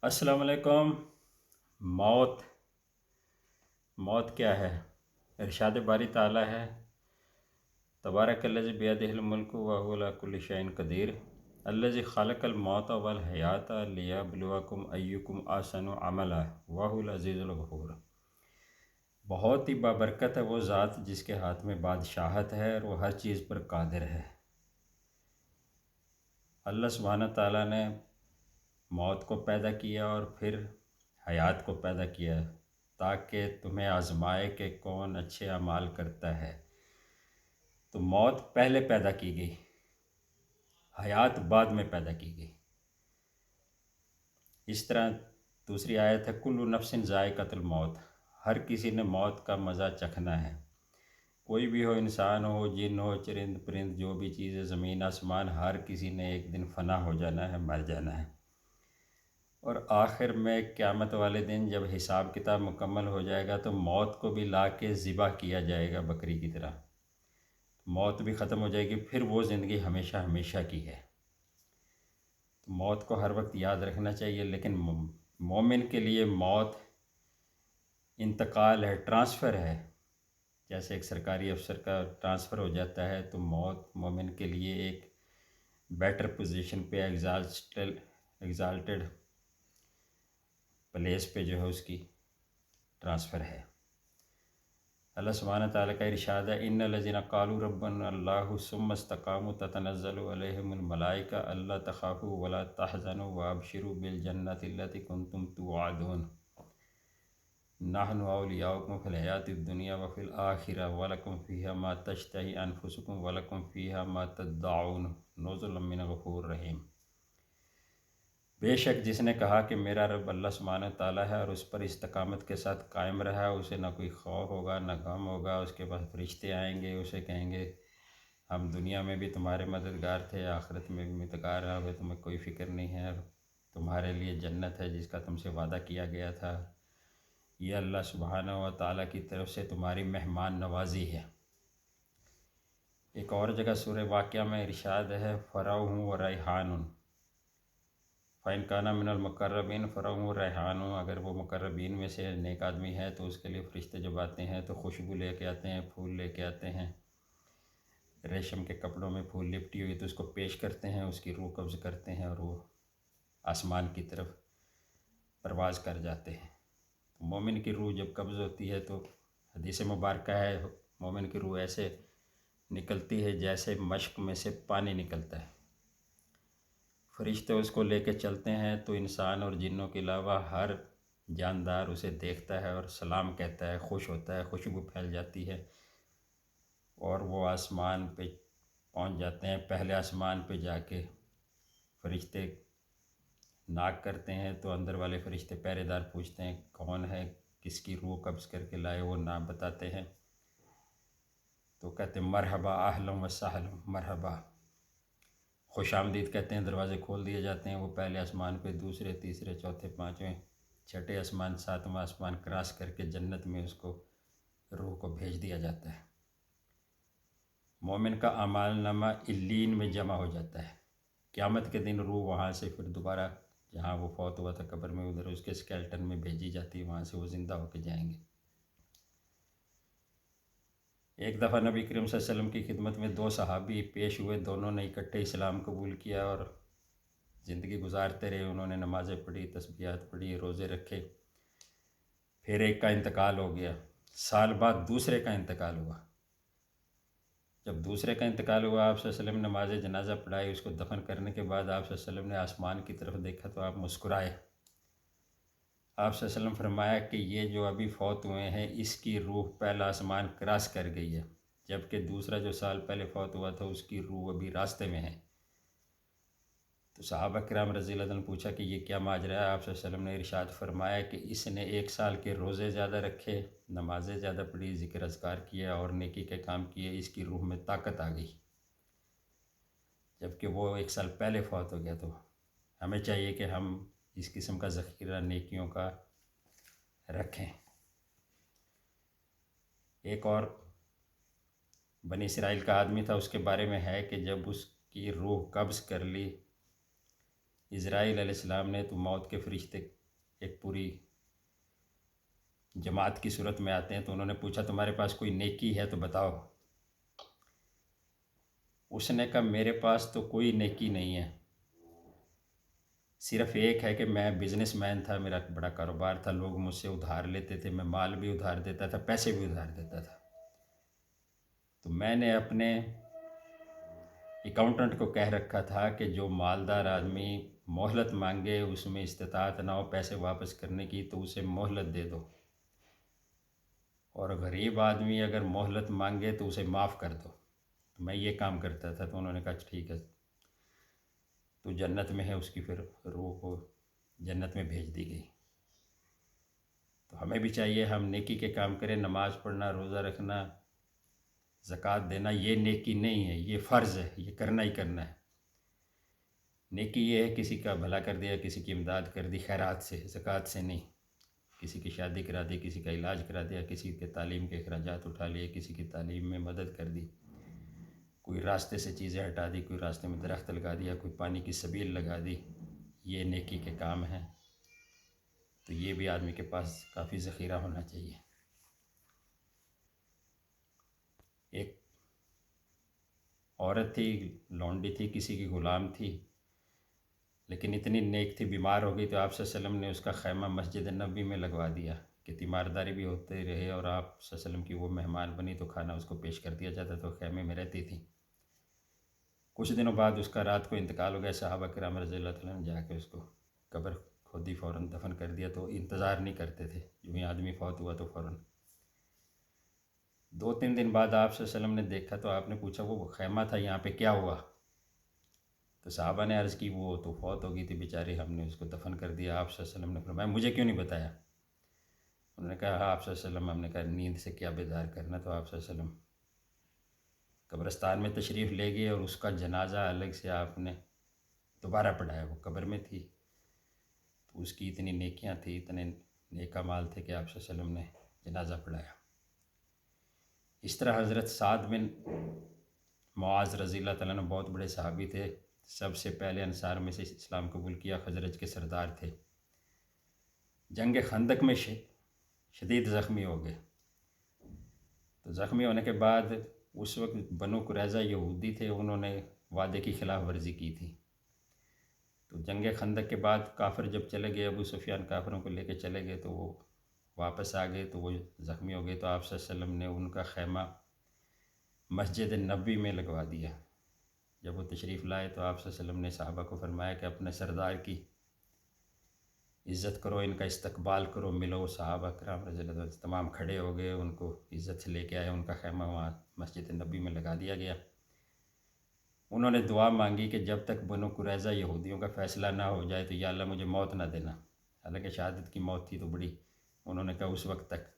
السلام علیکم۔ موت موت کیا ہے؟ ارشاد باری تعالیٰ ہے، تبارک الذی بیدہ الملک وہو علی کل شیء قدیر، الذی خلق الموت والحیاۃ لیبلوکم ایکم احسن عملا وہو العزیز الغفور۔ بہت ہی بابرکت ہے وہ ذات جس کے ہاتھ میں بادشاہت ہے اور وہ ہر چیز پر قادر ہے۔ اللہ سبحانہ تعالیٰ نے موت کو پیدا کیا اور پھر حیات کو پیدا کیا تاکہ تمہیں آزمائے کہ کون اچھے اعمال کرتا ہے۔ تو موت پہلے پیدا کی گئی، حیات بعد میں پیدا کی گئی۔ اس طرح دوسری آیت ہے، کل نفس ذائقۃ الموت، ہر کسی نے موت کا مزہ چکھنا ہے۔ کوئی بھی ہو، انسان ہو، جن ہو، چرند پرند، جو بھی چیز ہے، زمین آسمان، ہر کسی نے ایک دن فنا ہو جانا ہے، مر جانا ہے۔ اور آخر میں قیامت والے دن جب حساب کتاب مکمل ہو جائے گا تو موت کو بھی لا کے ذبح کیا جائے گا بکری کی طرح، موت بھی ختم ہو جائے گی، پھر وہ زندگی ہمیشہ ہمیشہ کی ہے۔ تو موت کو ہر وقت یاد رکھنا چاہیے، لیکن مومن کے لیے موت انتقال ہے، ٹرانسفر ہے۔ جیسے ایک سرکاری افسر کا ٹرانسفر ہو جاتا ہے تو موت مومن کے لیے ایک بیٹر پوزیشن پہ، ایگزالٹڈ پلیس پہ جو ہے اس کی ٹرانسفر ہے۔ اللہ سبحانہ تعالیٰ کا ارشاد ہے، ان الذین قالوا ربنا اللہ ثم استقاموا تتنزل علیہم الملائکہ الا تخافوا ولا تحزنوا وابشروا بالجنۃ التی کنتم توعدون، نحن اولیاؤکم فی الحیاۃ الدنیا وفی الآخرہ ولکم فیہا ما تشتہی انفسکم ولکم فیہا ما تدعون نزلا من غفور رحیم۔ بے شک جس نے کہا کہ میرا رب اللہ سبحانہ تعالیٰ ہے اور اس پر استقامت کے ساتھ قائم رہا، اسے نہ کوئی خوف ہوگا نہ غم ہوگا، اس کے پاس فرشتے آئیں گے، اسے کہیں گے ہم دنیا میں بھی تمہارے مددگار تھے، آخرت میں بھی مددگار رہے، تمہیں کوئی فکر نہیں ہے، تمہارے لیے جنت ہے جس کا تم سے وعدہ کیا گیا تھا، یہ اللہ سبحانہ و تعالیٰ کی طرف سے تمہاری مہمان نوازی ہے۔ ایک اور جگہ سورہ واقعہ میں ارشاد ہے، فروح و ریحان، فَإِنْ كَانَ مِنَ الْمُقَرَّبِينَ فَرَوْحٌ وَرَيْحَانٌ، اگر وہ مقربین میں سے نیک آدمی ہے تو اس کے لیے فرشتے جب آتے ہیں تو خوشبو لے کے آتے ہیں، پھول لے کے آتے ہیں، ریشم کے کپڑوں میں پھول لپٹی ہوئی، تو اس کو پیش کرتے ہیں، اس کی روح قبض کرتے ہیں اور وہ آسمان کی طرف پرواز کر جاتے ہیں۔ مومن کی روح جب قبض ہوتی ہے تو حدیث مبارکہ ہے، مومن کی روح ایسے نکلتی ہے جیسے مشک میں سے پانی نکلتا ہے۔ فرشتے اس کو لے کے چلتے ہیں تو انسان اور جنوں کے علاوہ ہر جاندار اسے دیکھتا ہے اور سلام کہتا ہے، خوش ہوتا ہے، خوشبو پھیل جاتی ہے، اور وہ آسمان پہ پہنچ جاتے ہیں۔ پہلے آسمان پہ جا کے فرشتے ناک کرتے ہیں تو اندر والے فرشتے پہرے دار پوچھتے ہیں کون ہے، کس کی روح قبض کر کے لائے، وہ نام بتاتے ہیں تو کہتے ہیں مرحبا اہلا و سہلا، مرحبا، خوش آمدید کہتے ہیں، دروازے کھول دیے جاتے ہیں، وہ پہلے آسمان پہ، دوسرے، تیسرے، چوتھے، پانچویں، چھٹے آسمان، ساتواں آسمان کراس کر کے جنت میں اس کو، روح کو بھیج دیا جاتا ہے۔ مومن کا اعمال نامہ علیین میں جمع ہو جاتا ہے۔ قیامت کے دن روح وہاں سے پھر دوبارہ جہاں وہ فوت ہوا تھا قبر میں، ادھر اس کے اسکیلٹن میں بھیجی جاتی ہے، وہاں سے وہ زندہ ہو کے جائیں گے۔ ایک دفعہ نبی کریم صلی اللہ علیہ وسلم کی خدمت میں دو صحابی پیش ہوئے، دونوں نے اکٹھے اسلام قبول کیا اور زندگی گزارتے رہے، انہوں نے نمازیں پڑھی، تسبیحات پڑھی، روزے رکھے۔ پھر ایک کا انتقال ہو گیا، سال بعد دوسرے کا انتقال ہوا۔ جب دوسرے کا انتقال ہوا، آپ صلی اللہ علیہ وسلم نے نماز جنازہ پڑھائی، اس کو دفن کرنے کے بعد آپ صلی اللہ علیہ وسلم نے آسمان کی طرف دیکھا تو آپ مسکرائے۔ آپ صلی اللہ علیہ وسلم فرمایا کہ یہ جو ابھی فوت ہوئے ہیں اس کی روح پہلا آسمان کراس کر گئی ہے، جبکہ دوسرا جو سال پہلے فوت ہوا تھا اس کی روح ابھی راستے میں ہے۔ تو صحابہ کرام رضی اللہ عنہ نے پوچھا کہ یہ کیا ماجرا ہے؟ آپ صلی اللہ علیہ وسلم نے ارشاد فرمایا کہ اس نے 1 سال کے روزے زیادہ رکھے، نمازیں زیادہ پڑھی، ذکر اذکار کیا اور نیکی کے کام کیے، اس کی روح میں طاقت آ گئی، جبکہ وہ 1 سال پہلے فوت ہو گیا۔ تو ہمیں چاہیے کہ ہم اس قسم کا ذخیرہ نیکیوں کا رکھیں۔ ایک اور بنی اسرائیل کا آدمی تھا، اس کے بارے میں ہے کہ جب اس کی روح قبض کر لی اسرائیل علیہ السلام نے تو موت کے فرشتے ایک پوری جماعت کی صورت میں آتے ہیں، تو انہوں نے پوچھا تمہارے پاس کوئی نیکی ہے تو بتاؤ۔ اس نے کہا میرے پاس تو کوئی نیکی نہیں ہے، صرف ایک ہے کہ میں بزنس مین تھا، میرا بڑا کاروبار تھا، لوگ مجھ سے ادھار لیتے تھے، میں مال بھی ادھار دیتا تھا، پیسے بھی ادھار دیتا تھا، تو میں نے اپنے اکاؤنٹنٹ کو کہہ رکھا تھا کہ جو مالدار آدمی مہلت مانگے، اس میں استطاعت نہ ہو پیسے واپس کرنے کی، تو اسے مہلت دے دو، اور غریب آدمی اگر مہلت مانگے تو اسے معاف کر دو۔ میں یہ کام کرتا تھا، تو انہوں نے کہا ٹھیک ہے، تو جنت میں ہے، اس کی پھر روح کو جنت میں بھیج دی گئی۔ تو ہمیں بھی چاہیے ہم نیکی کے کام کریں، نماز پڑھنا، روزہ رکھنا، زکوٰۃ دینا، یہ نیکی نہیں ہے، یہ فرض ہے، یہ کرنا ہی کرنا ہے۔ نیکی یہ ہے کسی کا بھلا کر دیا، کسی کی امداد کر دی، خیرات سے، زکوٰۃ سے نہیں۔ کسی کی شادی کرا دی، کسی کا علاج کرا دیا، کسی کے تعلیم کے اخراجات اٹھا لیے، کسی کی تعلیم میں مدد کر دی، کوئی راستے سے چیزیں ہٹا دی، کوئی راستے میں درخت لگا دیا، کوئی پانی کی سبیل لگا دی، یہ نیکی کے کام ہیں۔ تو یہ بھی آدمی کے پاس کافی ذخیرہ ہونا چاہیے۔ ایک عورت تھی، لونڈی تھی، کسی کی غلام تھی، لیکن اتنی نیک تھی، بیمار ہو گئی تو آپ صلی اللہ علیہ وسلم نے اس کا خیمہ مسجد نبوی میں لگوا دیا کہ تیمارداری بھی ہوتے رہے، اور آپ صلی اللہ علیہ وسلم کی وہ مہمان بنی تو کھانا اس کو پیش کر دیا جاتا، تو خیمے میں رہتی تھی۔ کچھ دنوں بعد اس کا رات کو انتقال ہو گیا، صحابہ کرام رضی اللہ تعالیٰ نے جا کے اس کو قبر خود ہی فوراً دفن کر دیا، تو انتظار نہیں کرتے تھے، جو ہی آدمی فوت ہوا تو فوراً 2-3 دن بعد آپ صلی اللہ علیہ وسلم نے دیکھا، تو آپ نے پوچھا وہ خیمہ تھا یہاں پہ کیا ہوا؟ تو صحابہ نے عرض کی وہ تو فوت ہو گئی تھی بیچاری، ہم نے اس کو دفن کر دیا۔ آپ صلی اللہ علیہ وسلم نے فرمایا مجھے کیوں نہیں بتایا؟ انہوں نے کہا ہاں آپ صلی اللہ علیہ وسلم، ہم نے کہا نیند سے کیا بیدار کرنا، تو آپ صلی اللہ علیہ وسلم قبرستان میں تشریف لے گئے، اور اس کا جنازہ الگ سے آپ نے دوبارہ پڑھایا، وہ قبر میں تھی، تو اس کی اتنی نیکیاں تھیں، اتنے نیک اعمال تھے کہ آپ صلی اللہ علیہ وسلم نے جنازہ پڑھایا۔ اس طرح حضرت سعد بن معاذ رضی اللہ تعالیٰ عنہ بہت بڑے صحابی تھے، سب سے پہلے انصار میں سے اسلام قبول کیا، خزرج کے سردار تھے۔ جنگ خندق میں شدید زخمی ہو گئے، تو زخمی ہونے کے بعد اس وقت بنو قریظہ یہودی تھے، انہوں نے وعدے کی خلاف ورزی کی تھی، تو جنگ خندق کے بعد کافر جب چلے گئے، ابو سفیان کافروں کو لے کے چلے گئے، تو وہ واپس آ گئے، تو وہ زخمی ہو گئے، تو آپ صلی اللہ علیہ وسلم نے ان کا خیمہ مسجد نبوی میں لگوا دیا۔ جب وہ تشریف لائے تو آپ صلی اللہ علیہ وسلم نے صحابہ کو فرمایا کہ اپنے سردار کی عزت کرو، ان کا استقبال کرو، ملو۔ صحابہ کرام رضی اللہ عنہ تمام کھڑے ہو گئے، ان کو عزت سے لے کے آئے، ان کا خیمہ وہاں مسجد نبوی میں لگا دیا گیا۔ انہوں نے دعا مانگی کہ جب تک بنو قریظہ یہودیوں کا فیصلہ نہ ہو جائے تو یا اللہ مجھے موت نہ دینا، حالانکہ شہادت کی موت تھی تو بڑی، انہوں نے کہا اس وقت تک۔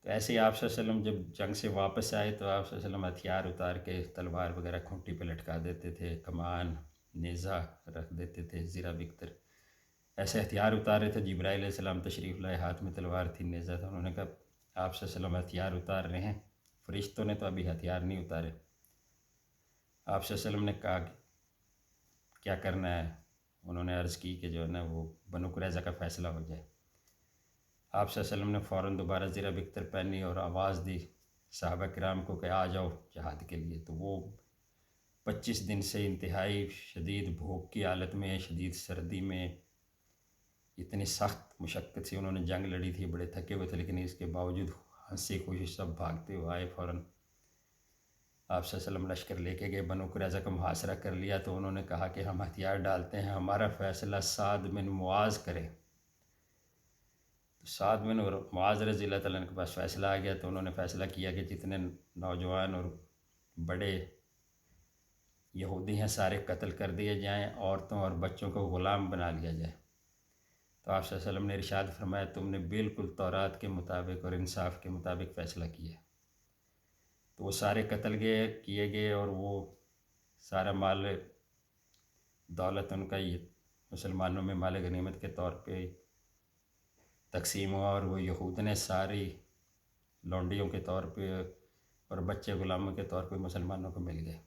تو ایسے ہی آپ صلی اللہ علیہ وسلم جب جنگ سے واپس آئے تو آپ صلی اللہ علیہ وسلم ہتھیار اتار کے تلوار وغیرہ کھونٹی پہ لٹکا دیتے تھے، کمان، نیزہ رکھ دیتے تھے، زرہ بکتر، ایسے ہتھیار اتارے تھے۔ جبرائیل علیہ السلام تشریف لائے، ہاتھ میں تلوار تھی، نیزہ تھا، انہوں نے کہا آپ صلی اللہ علیہ وسلم ہتھیار اتار رہے ہیں، فرشتوں نے تو ابھی ہتھیار نہیں اتارے۔ آپ صلی اللہ علیہ وسلم نے کہا کیا کرنا ہے؟ انہوں نے عرض کی کہ جو ہے نا وہ بنو قریظہ کا فیصلہ ہو جائے۔ آپ صلی اللہ علیہ وسلم نے فوراً دوبارہ زرہ بکتر پہنی اور آواز دی صحابہ کرام کو کہ آ جاؤ جہاد کے لیے، تو وہ 25 دن سے انتہائی شدید بھوک کی حالت میں، شدید سردی میں، اتنی سخت مشقت سے انہوں نے جنگ لڑی تھی، بڑے تھکے ہوئے تھے، لیکن اس کے باوجود ہنسی خوشی سب بھاگتے ہوئے آئے۔ فوراً آپ صلی اللہ علیہ وسلم لشکر لے کے گئے، بنو قریظہ کا محاصرہ کر لیا، تو انہوں نے کہا کہ ہم ہتھیار ڈالتے ہیں، ہمارا فیصلہ سعد بن معاذ کرے۔ تو سعد بن معاذ رضی اللہ تعالیٰ عنہ کے پاس فیصلہ آ گیا، تو انہوں نے فیصلہ کیا کہ جتنے نوجوان اور بڑے یہودی ہیں سارے قتل کر دیے جائیں، عورتوں اور بچوں کو غلام بنا لیا جائے۔ تو آپ صلی اللہ علیہ وسلم نے ارشاد فرمایا تم نے بالکل تورات کے مطابق اور انصاف کے مطابق فیصلہ کیا۔ تو وہ سارے قتل کیے گئے، اور وہ سارا مال دولت ان کا یہ مسلمانوں میں مال غنیمت کے طور پہ تقسیم ہوا، اور وہ یہود نے ساری لونڈیوں کے طور پہ اور بچے غلاموں کے طور پہ مسلمانوں کو مل گئے۔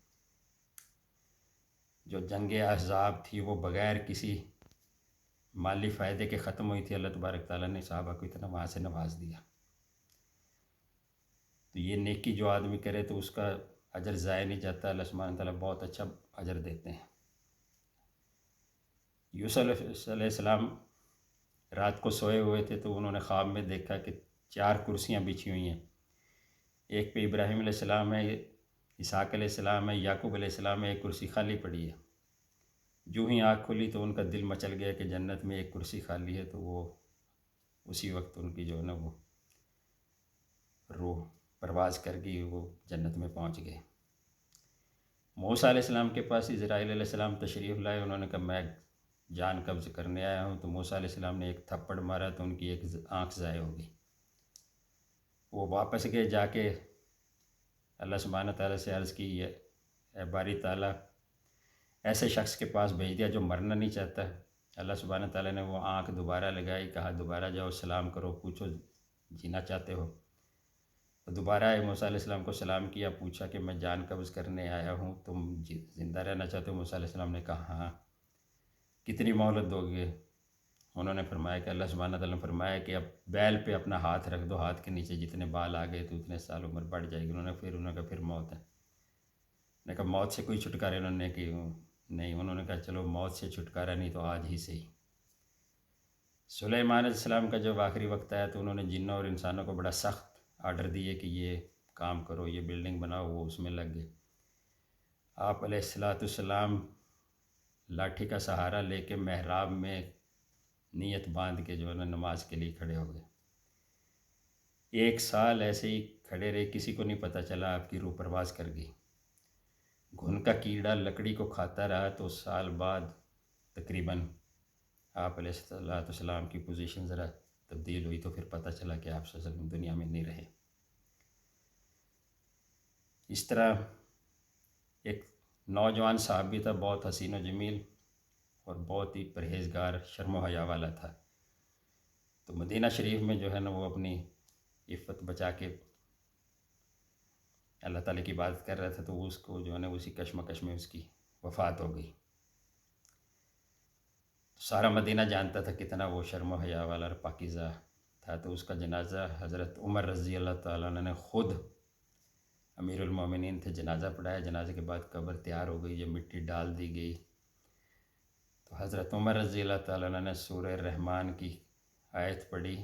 جو جنگ احزاب تھی وہ بغیر کسی مالی فائدے کے ختم ہوئی تھی، اللہ تبارک تعالیٰ نے صحابہ کو اتنا وہاں سے نواز دیا۔ تو یہ نیکی جو آدمی کرے تو اس کا اجر ضائع نہیں جاتا، اللہ سبحانہ تعالیٰ بہت اچھا اجر دیتے ہیں۔ یوسف علیہ السلام رات کو سوئے ہوئے تھے تو انہوں نے خواب میں دیکھا کہ 4 کرسیاں بچھی ہوئی ہیں، ایک پہ ابراہیم علیہ السلام ہے، اسحاق علیہ السلام ہے، یعقوب علیہ السلام ہے، ایک کرسی خالی پڑی ہے۔ جو ہی آنکھ کھلی تو ان کا دل مچل گیا کہ جنت میں ایک کرسی خالی ہے، تو وہ اسی وقت ان کی جو ہے نا وہ روح پرواز کر گئی، وہ جنت میں پہنچ گئے۔ موسیٰ علیہ السلام کے پاس اسرائیل علیہ السلام تشریف لائے، انہوں نے کہا میں جان قبض کرنے آیا ہوں، تو موسیٰ علیہ السلام نے ایک تھپڑ مارا تو ان کی ایک آنکھ ضائع ہو گئی۔ وہ واپس گئے، جا کے اللہ سبحانہ تعالیٰ سے عرض کی، اے باری تعالیٰ ایسے شخص کے پاس بھیج دیا جو مرنا نہیں چاہتا۔ اللہ سبحانہ تعالیٰ نے وہ آنکھ دوبارہ لگائی، کہا دوبارہ جاؤ سلام کرو، پوچھو جینا چاہتے ہو۔ تو دوبارہ آئے، موسیٰ علیہ السلام کو سلام کیا، پوچھا کہ میں جان قبض کرنے آیا ہوں، تم زندہ رہنا چاہتے ہو؟ موسیٰ علیہ السلام نے کہا ہاں۔ کتنی مہلت دو گے؟ انہوں نے فرمایا کہ اللہ سبحانہ تعالیٰ نے فرمایا کہ اب بیل پہ اپنا ہاتھ رکھ دو، ہاتھ کے نیچے جتنے بال آ گئے تو اتنے سال عمر بڑھ جائے گی۔ انہوں نے کہا پھر موت ہے۔ نے کہا موت سے کوئی چھٹکارا؟ انہوں نے کہ نہیں۔ انہوں نے کہا چلو موت سے چھٹکارا نہیں تو آج ہی سے ہی۔ سلیمان علیہ السلام کا جب آخری وقت آیا تو انہوں نے جنوں اور انسانوں کو بڑا سخت آرڈر دیے کہ یہ کام کرو، یہ بلڈنگ بناؤ، وہ اس میں لگ گئے۔ آپ علیہ السلام لاٹھی کا سہارا لے کے محراب میں نیت باندھ کے جو ہے نا نماز کے لیے کھڑے ہو گئے۔ 1 سال ایسے ہی کھڑے رہے، کسی کو نہیں پتہ چلا، آپ کی روح پرواز کر گئی۔ گھن کا کیڑا لکڑی کو کھاتا رہا تو سال بعد تقریباً آپ علیہ السلام کی پوزیشن ذرا تبدیل ہوئی، تو پھر پتہ چلا کہ آپ صلی اللہ علیہ وسلم دنیا میں نہیں رہے۔ اس طرح ایک نوجوان صحابی تھا، بہت حسین و جمیل اور بہت ہی پرہیزگار، شرم و حیا والا تھا۔ تو مدینہ شریف میں جو ہے نا وہ اپنی عفت بچا کے اللہ تعالیٰ کی عبادت کر رہا تھا، تو اس کو جو ہے نا اسی کشمکش میں اس کی وفات ہو گئی۔ سارا مدینہ جانتا تھا کتنا وہ شرم و حیا والا اور پاکیزہ تھا۔ تو اس کا جنازہ حضرت عمر رضی اللہ تعالیٰ عنہ نے خود، امیر المومنین تھے، جنازہ پڑھایا۔ جنازے کے بعد قبر تیار ہو گئی، جب مٹی ڈال دی گئی تو حضرت عمر رضی اللہ تعالیٰ عنہ نے سورہ رحمان کی آیت پڑھی،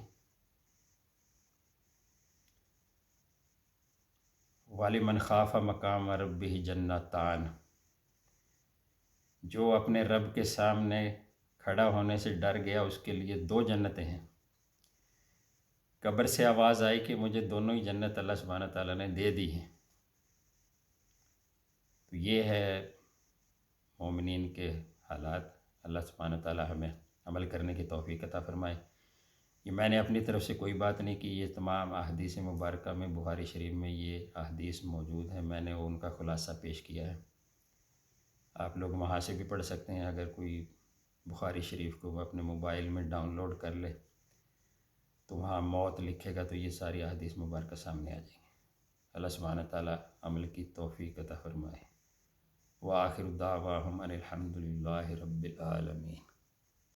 وَلِمَنْ خَافَ مَقَامَ رَبِّهِ جَنَّتَانِ، جو اپنے رب کے سامنے کھڑا ہونے سے ڈر گیا اس کے لیے 2 جنتیں ہیں۔ قبر سے آواز آئی کہ مجھے دونوں ہی جنت اللہ سبحانہ تعالیٰ نے دے دی ہیں۔ تو یہ ہے مومنین کے حالات۔ اللہ سبحانہ تعالیٰ ہمیں عمل کرنے کی توفیق عطا فرمائے۔ یہ میں نے اپنی طرف سے کوئی بات نہیں کی، یہ تمام احادیث مبارکہ میں، بخاری شریف میں یہ احادیث موجود ہیں، میں نے ان کا خلاصہ پیش کیا ہے۔ آپ لوگ وہاں سے بھی پڑھ سکتے ہیں، اگر کوئی بخاری شریف کو اپنے موبائل میں ڈاؤن لوڈ کر لے تو وہاں موت لکھے گا تو یہ ساری احادیث مبارکہ سامنے آ جائیں گے۔ اللہ سبحانہ تعالیٰ عمل کی توفیق عطا فرمائے۔ وآخر دعواہم ان الحمد للہ رب العالمین۔